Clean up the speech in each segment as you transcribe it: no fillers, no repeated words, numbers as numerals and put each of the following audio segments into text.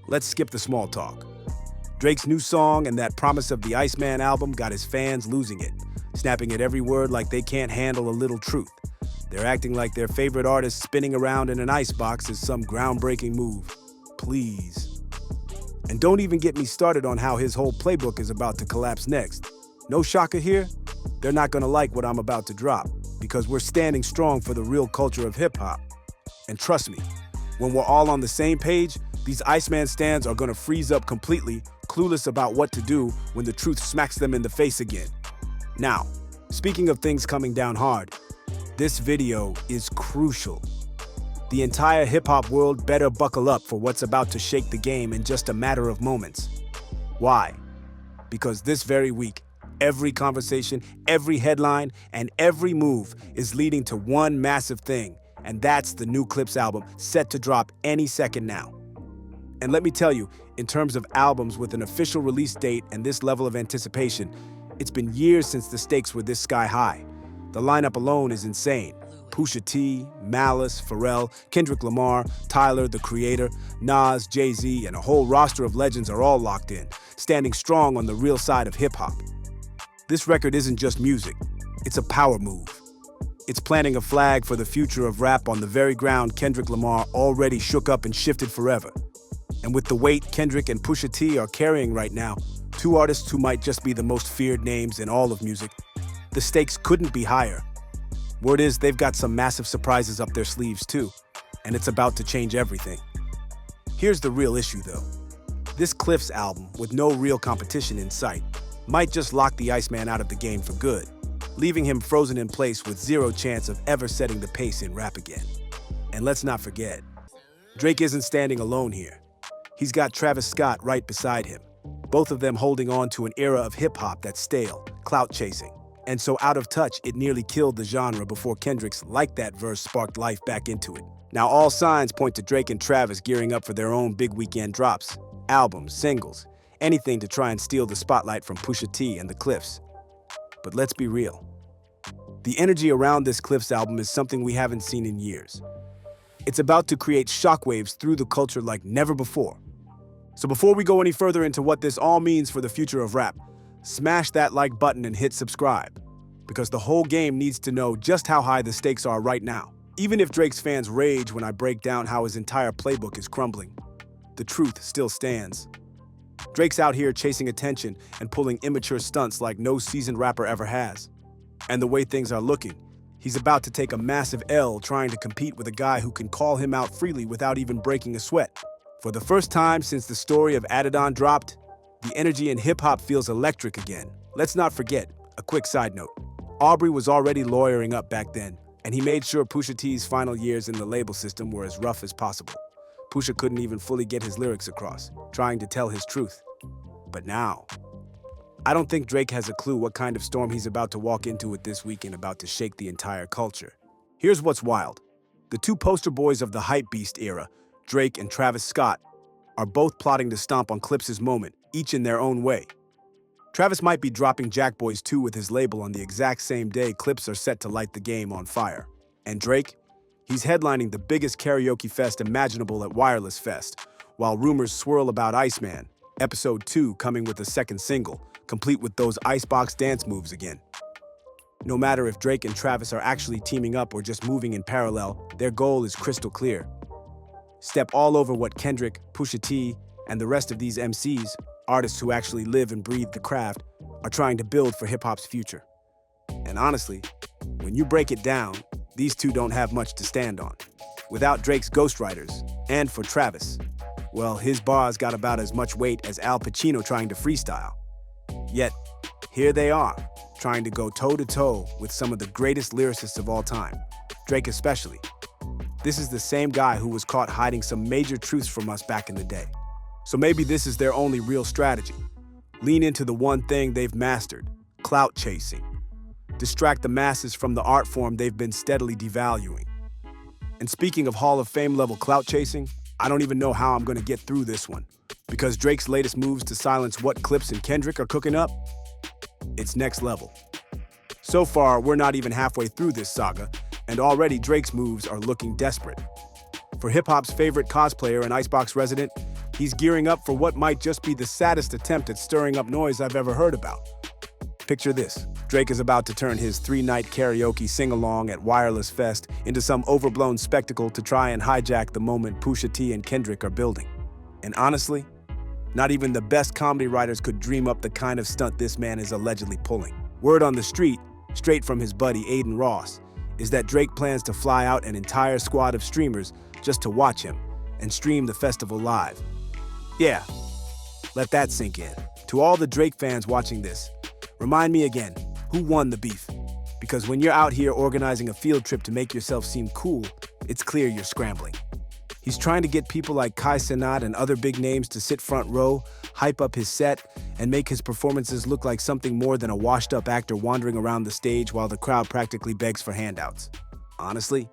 let's skip the small talk. Drake's new song and that Promise of the Iceman album got his fans losing it, snapping at every word like they can't handle a little truth. They're acting like their favorite artist spinning around in an icebox is some groundbreaking move. Please. And don't even get me started on how his whole playbook is about to collapse next. No shocker here? They're not gonna like what I'm about to drop, because we're standing strong for the real culture of hip-hop. And trust me, when we're all on the same page, these Iceman stans are gonna freeze up completely, clueless about what to do when the truth smacks them in the face again. Now, speaking of things coming down hard, this video is crucial. The entire hip-hop world better buckle up for what's about to shake the game in just a matter of moments. Why? Because this very week, every conversation, every headline, and every move is leading to one massive thing, and that's the new Clipse album set to drop any second now. And let me tell you, in terms of albums with an official release date and this level of anticipation, it's been years since the stakes were this sky high. The lineup alone is insane. Pusha T, Malice, Pharrell, Kendrick Lamar, Tyler, the Creator, Nas, Jay-Z, and a whole roster of legends are all locked in, standing strong on the real side of hip-hop. This record isn't just music, it's a power move. It's planting a flag for the future of rap on the very ground Kendrick Lamar already shook up and shifted forever. And with the weight Kendrick and Pusha T are carrying right now, two artists who might just be the most feared names in all of music, the stakes couldn't be higher. Word is they've got some massive surprises up their sleeves too, and it's about to change everything. Here's the real issue though. This Clipse album, with no real competition in sight, might just lock the Iceman out of the game for good, leaving him frozen in place with zero chance of ever setting the pace in rap again. And let's not forget, Drake isn't standing alone here. He's got Travis Scott right beside him, both of them holding on to an era of hip-hop that's stale, clout chasing, and so out of touch it nearly killed the genre before Kendrick's Like That verse sparked life back into it. Now all signs point to Drake and Travis gearing up for their own big weekend drops, albums, singles, anything to try and steal the spotlight from Pusha T and the Clipse. But let's be real. The energy around this Clipse album is something we haven't seen in years. It's about to create shockwaves through the culture like never before. So before we go any further into what this all means for the future of rap, smash that like button and hit subscribe, because the whole game needs to know just how high the stakes are right now. Even if Drake's fans rage when I break down how his entire playbook is crumbling, the truth still stands. Drake's out here chasing attention and pulling immature stunts like no seasoned rapper ever has. And the way things are looking, he's about to take a massive L trying to compete with a guy who can call him out freely without even breaking a sweat. For the first time since the story of Adidon dropped, the energy in hip-hop feels electric again. Let's not forget, a quick side note, Aubrey was already lawyering up back then, and he made sure Pusha T's final years in the label system were as rough as possible. Pusha couldn't even fully get his lyrics across, trying to tell his truth. But now, I don't think Drake has a clue what kind of storm he's about to walk into with this weekend about to shake the entire culture. Here's what's wild. The two poster boys of the hypebeast era, Drake and Travis Scott, are both plotting to stomp on Clipse's moment, each in their own way. Travis might be dropping Jack Boys 2 with his label on the exact same day Clipse are set to light the game on fire. And Drake? He's headlining the biggest karaoke fest imaginable at Wireless Fest, while rumors swirl about Iceman, Episode 2 coming with a second single, complete with those icebox dance moves again. No matter if Drake and Travis are actually teaming up or just moving in parallel, their goal is crystal clear. Step all over what Kendrick, Pusha T, and the rest of these MCs, artists who actually live and breathe the craft, are trying to build for hip-hop's future. And honestly, when you break it down, these two don't have much to stand on. Without Drake's ghostwriters, and for Travis, well, his bars got about as much weight as Al Pacino trying to freestyle. Yet, here they are, trying to go toe-to-toe with some of the greatest lyricists of all time, Drake especially. This is the same guy who was caught hiding some major truths from us back in the day. So maybe this is their only real strategy. Lean into the one thing they've mastered, clout chasing. Distract the masses from the art form they've been steadily devaluing. And speaking of Hall of Fame level clout chasing, I don't even know how I'm gonna get through this one, because Drake's latest moves to silence what Clipse and Kendrick are cooking up, it's next level. So far, we're not even halfway through this saga, and already Drake's moves are looking desperate. For hip-hop's favorite cosplayer and Icebox resident, He's gearing up for what might just be the saddest attempt at stirring up noise I've ever heard about. Picture this. Drake is about to turn his 3-night karaoke sing-along at Wireless Fest into some overblown spectacle to try and hijack the moment Pusha T and Kendrick are building. And honestly, not even the best comedy writers could dream up the kind of stunt this man is allegedly pulling. Word on the street, straight from his buddy Aiden Ross, is that Drake plans to fly out an entire squad of streamers just to watch him and stream the festival live. Yeah, let that sink in. To all the Drake fans watching this, remind me again, who won the beef? Because when you're out here organizing a field trip to make yourself seem cool, it's clear you're scrambling. He's trying to get people like Kai Cenat and other big names to sit front row, hype up his set, and make his performances look like something more than a washed-up actor wandering around the stage while the crowd practically begs for handouts. Honestly,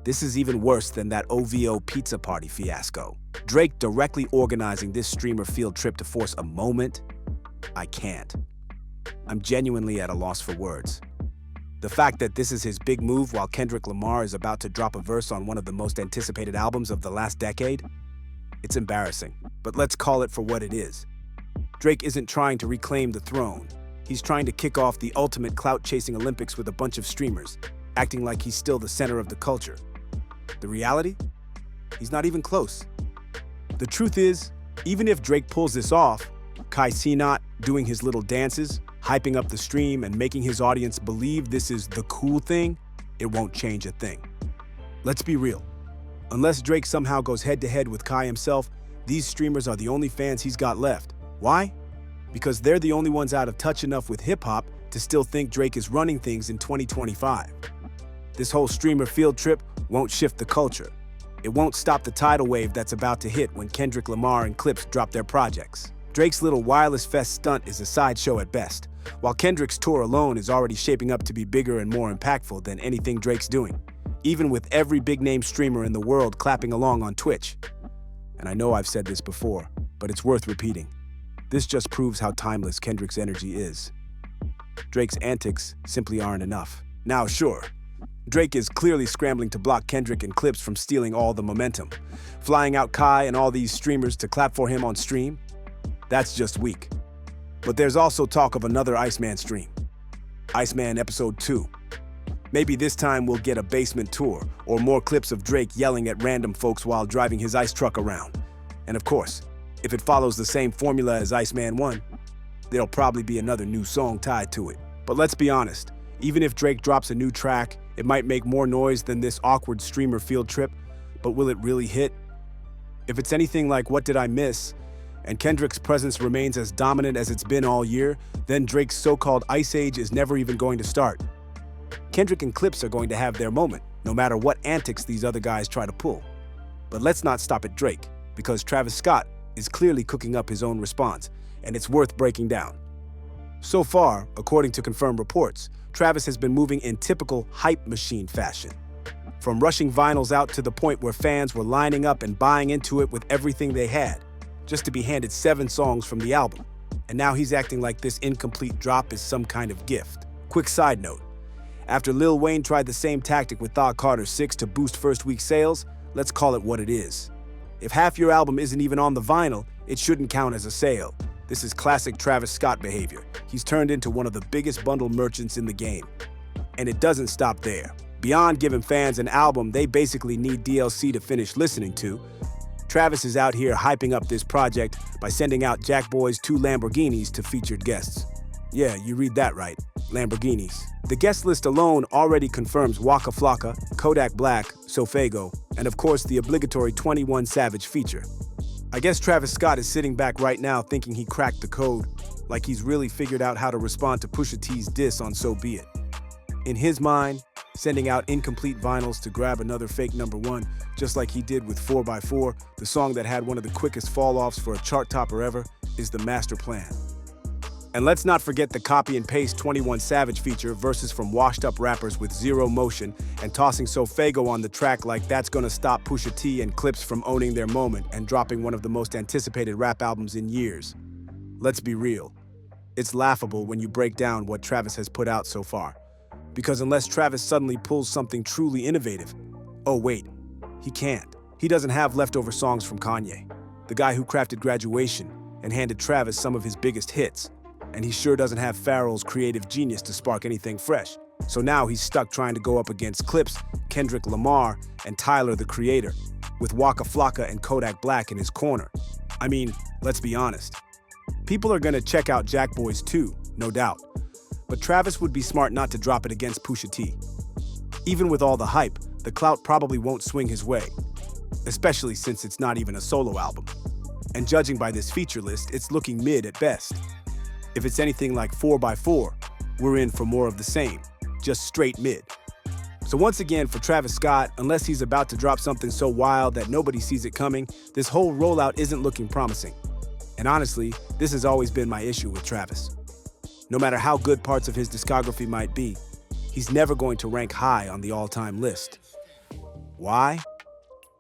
this is even worse than that OVO pizza party fiasco. Drake directly organizing this streamer field trip to force a moment? I can't. I'm genuinely at a loss for words. The fact that this is his big move while Kendrick Lamar is about to drop a verse on one of the most anticipated albums of the last decade? It's embarrassing, but let's call it for what it is. Drake isn't trying to reclaim the throne. He's trying to kick off the ultimate clout-chasing Olympics with a bunch of streamers, acting like he's still the center of the culture. The reality? He's not even close. The truth is, even if Drake pulls this off, Kai Cenat doing his little dances, hyping up the stream and making his audience believe this is the cool thing, it won't change a thing. Let's be real. Unless Drake somehow goes head-to-head with Kai himself, these streamers are the only fans he's got left. Why? Because they're the only ones out of touch enough with hip-hop to still think Drake is running things in 2025. This whole streamer field trip won't shift the culture. It won't stop the tidal wave that's about to hit when Kendrick Lamar and Clipse drop their projects. Drake's little Wireless Fest stunt is a sideshow at best, while Kendrick's tour alone is already shaping up to be bigger and more impactful than anything Drake's doing, even with every big-name streamer in the world clapping along on Twitch. And I know I've said this before, but it's worth repeating. This just proves how timeless Kendrick's energy is. Drake's antics simply aren't enough. Now, sure, Drake is clearly scrambling to block Kendrick and Clipse from stealing all the momentum, flying out Kai and all these streamers to clap for him on stream. That's just weak. But there's also talk of another Iceman stream. Iceman Episode 2. Maybe this time we'll get a basement tour, or more clips of Drake yelling at random folks while driving his ice truck around. And of course, if it follows the same formula as Iceman 1, there'll probably be another new song tied to it. But let's be honest, even if Drake drops a new track, it might make more noise than this awkward streamer field trip, but will it really hit? If it's anything like What Did I Miss, and Kendrick's presence remains as dominant as it's been all year, then Drake's so-called Ice Age is never even going to start. Kendrick and Clipse are going to have their moment, no matter what antics these other guys try to pull. But let's not stop at Drake, because Travis Scott is clearly cooking up his own response, and it's worth breaking down. So far, according to confirmed reports, Travis has been moving in typical hype machine fashion. From rushing vinyls out to the point where fans were lining up and buying into it with everything they had, just to be handed 7 songs from the album. And now he's acting like this incomplete drop is some kind of gift. Quick side note, after Lil Wayne tried the same tactic with Thug Carter 6 to boost first week sales, let's call it what it is. If half your album isn't even on the vinyl, it shouldn't count as a sale. This is classic Travis Scott behavior. He's turned into one of the biggest bundle merchants in the game. And it doesn't stop there. Beyond giving fans an album they basically need DLC to finish listening to, Travis is out here hyping up this project by sending out Jackboy's 2 Lamborghinis to featured guests. Yeah, you read that right, Lamborghinis. The guest list alone already confirms Waka Flocka, Kodak Black, Sofego, and of course the obligatory 21 Savage feature. I guess Travis Scott is sitting back right now thinking he cracked the code, like he's really figured out how to respond to Pusha T's diss on So Be It. In his mind, sending out incomplete vinyls to grab another fake #1, just like he did with 4x4, the song that had one of the quickest fall-offs for a chart topper ever, is the master plan. And let's not forget the copy and paste 21 Savage feature, verses from washed-up rappers with zero motion, and tossing Sofego on the track like that's gonna stop Pusha T and Clipse from owning their moment and dropping one of the most anticipated rap albums in years. Let's be real. It's laughable when you break down what Travis has put out so far. Because unless Travis suddenly pulls something truly innovative, oh wait, he can't. He doesn't have leftover songs from Kanye. the guy who crafted Graduation and handed Travis some of his biggest hits. And he sure doesn't have Pharrell's creative genius to spark anything fresh. So now he's stuck trying to go up against Clipse, Kendrick Lamar, and Tyler, the Creator, with Waka Flocka and Kodak Black in his corner. I mean, let's be honest. People are gonna check out Jack Boys too, no doubt. But Travis would be smart not to drop it against Pusha T. Even with all the hype, the clout probably won't swing his way, especially since it's not even a solo album. And judging by this feature list, it's looking mid at best. If it's anything like 4x4, we're in for more of the same, just straight mid. So once again, for Travis Scott, unless he's about to drop something so wild that nobody sees it coming, this whole rollout isn't looking promising. And honestly, this has always been my issue with Travis. No matter how good parts of his discography might be, he's never going to rank high on the all-time list. Why?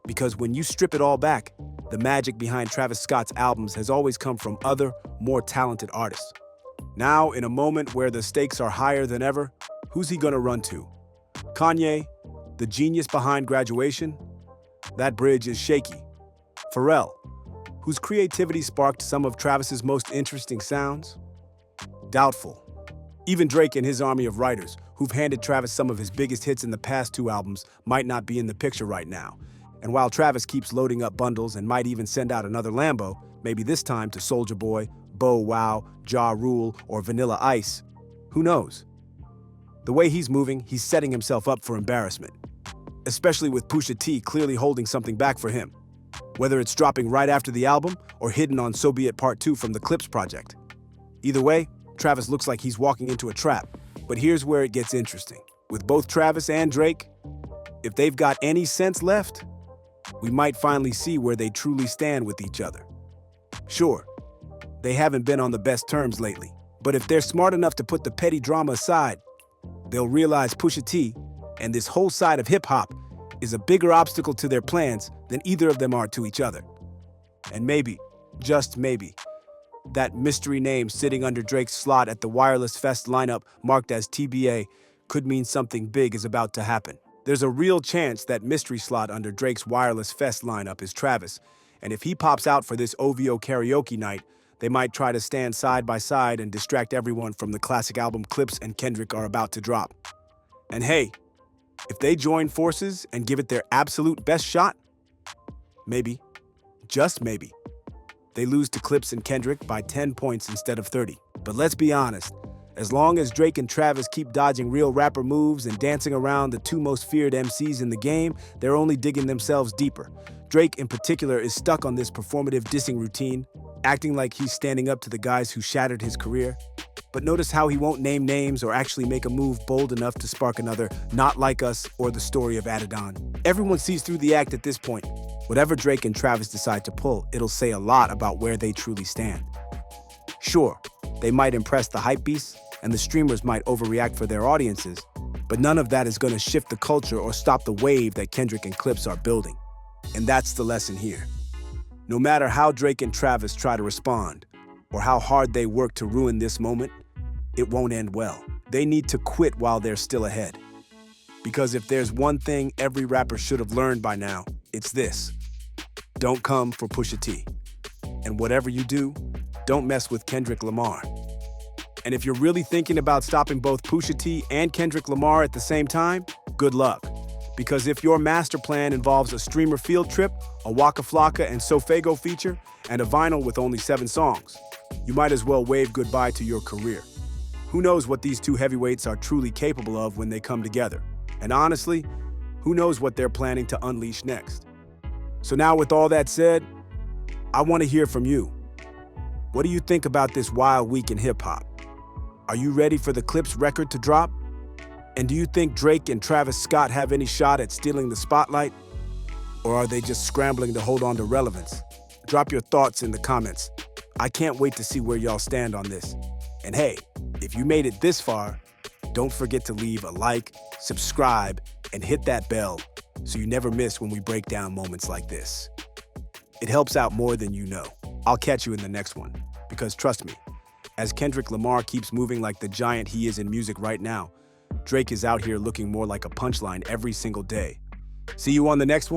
Because when you strip it all back, the magic behind Travis Scott's albums has always come from other, more talented artists. Now, in a moment where the stakes are higher than ever, who's he gonna run to? Kanye, the genius behind Graduation? That bridge is shaky. Pharrell, whose creativity sparked some of Travis's most interesting sounds? Doubtful. Even Drake and his army of writers, who've handed Travis some of his biggest hits in the past two albums, might not be in the picture right now. And while Travis keeps loading up bundles and might even send out another Lambo, maybe this time to Soulja Boy, Bow Wow, Ja Rule, or Vanilla Ice, who knows? The way he's moving, he's setting himself up for embarrassment, especially with Pusha T clearly holding something back for him, whether it's dropping right after the album or hidden on So Be It Part 2 from the Clipse project. Either way, Travis looks like he's walking into a trap. But here's where it gets interesting. With both Travis and Drake, if they've got any sense left, we might finally see where they truly stand with each other. Sure, they haven't been on the best terms lately, but if they're smart enough to put the petty drama aside, they'll realize Pusha T and this whole side of hip-hop is a bigger obstacle to their plans than either of them are to each other. And maybe, just maybe, that mystery name sitting under Drake's slot at the Wireless Fest lineup marked as TBA could mean something big is about to happen. There's a real chance that mystery slot under Drake's Wireless Fest lineup is Travis, and if he pops out for this OVO karaoke night, they might try to stand side by side and distract everyone from the classic album Clipse and Kendrick are about to drop. And hey, if they join forces and give it their absolute best shot, maybe, just maybe, they lose to Clipse and Kendrick by 10 points instead of 30. But let's be honest, as long as Drake and Travis keep dodging real rapper moves and dancing around the two most feared MCs in the game, they're only digging themselves deeper. Drake in particular is stuck on this performative dissing routine, acting like he's standing up to the guys who shattered his career. But notice how he won't name names or actually make a move bold enough to spark another Not Like Us or the story of Adidon. Everyone sees through the act at this point. Whatever Drake and Travis decide to pull, it'll say a lot about where they truly stand. Sure, they might impress the hypebeasts, and the streamers might overreact for their audiences, but none of that is going to shift the culture or stop the wave that Kendrick and Clipse are building. And that's the lesson here. No matter how Drake and Travis try to respond, or how hard they work to ruin this moment, it won't end well. They need to quit while they're still ahead. Because if there's one thing every rapper should have learned by now, it's this. Don't come for Pusha T. And whatever you do, don't mess with Kendrick Lamar. And if you're really thinking about stopping both Pusha T and Kendrick Lamar at the same time, good luck. Because if your master plan involves a streamer field trip, a Waka Flocka and Sofego feature, and a vinyl with only 7 songs, you might as well wave goodbye to your career. Who knows what these two heavyweights are truly capable of when they come together? And honestly, who knows what they're planning to unleash next? So now with all that said, I want to hear from you. What do you think about this wild week in hip-hop? Are you ready for the Clipse record to drop? And do you think Drake and Travis Scott have any shot at stealing the spotlight? Or are they just scrambling to hold on to relevance? Drop your thoughts in the comments. I can't wait to see where y'all stand on this. And hey, if you made it this far, don't forget to leave a like, subscribe, and hit that bell so you never miss when we break down moments like this. It helps out more than you know. I'll catch you in the next one, because trust me, as Kendrick Lamar keeps moving like the giant he is in music right now, Drake is out here looking more like a punchline every single day. See you on the next one.